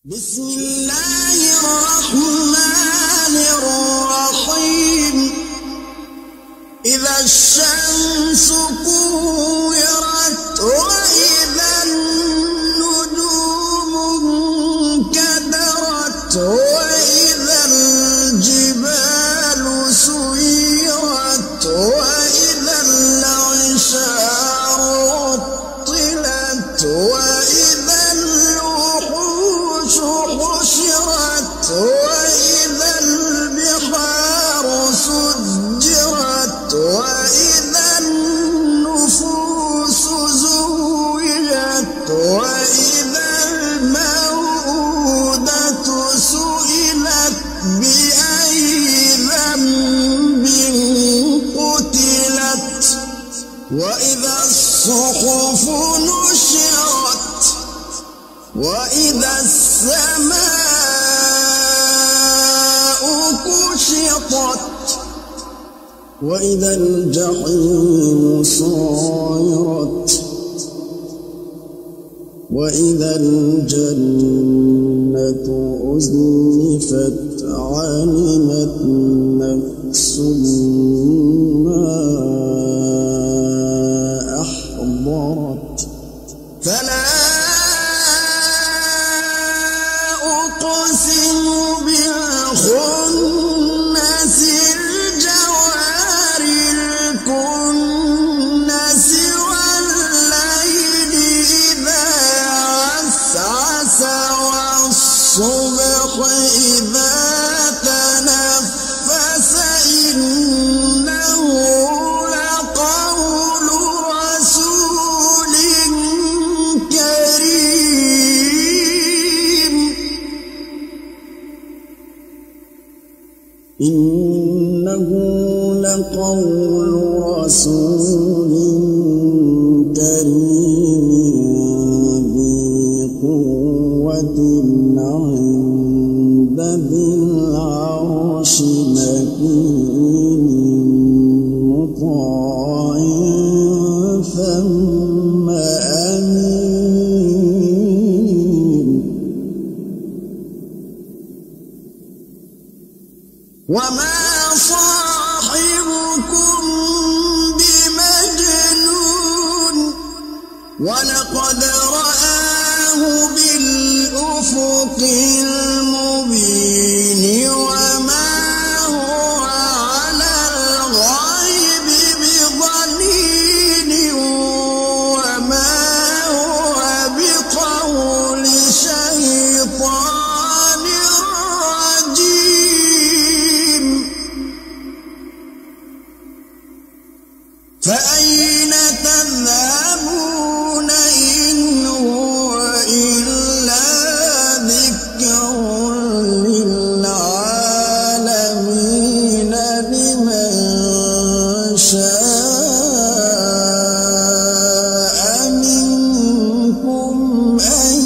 بسم الله الرحمن الرحيم. إذا الشمس كورت وإذا النجوم انكدرت وإذا الجبال سيرت وإذا العشار عطلت وإذا الوحوش حشرت وإذا البحار سجرت وإذا النفوس زوجت وإذا الموءودة سئلت بأي ذنب قتلت وإذا الصحف نشرت وإذا السماء كشطت وإذا الجحيم سعرت وإذا الجنة أزلفت علمت نفس ما أحضرت فلا أقسم بالخنس الجوار الكنس والليل إذا عسعس والصبح إذا تنفس إنه لقول رسول كريم إنه لقول رسول كريم ذي قوة عند ذي العرش مكين مطاع ثم أمين وما صاحبكم بمجنون ولقد رآه بالأفق المبين وما هو على الغيب بضنين وما هو بقول شيطان رجيم فأين تذهبون إن هو إلا ذكر للعالمين لمن شاء منكم أن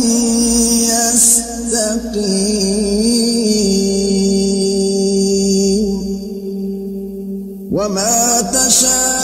يستقيم وما تشاءون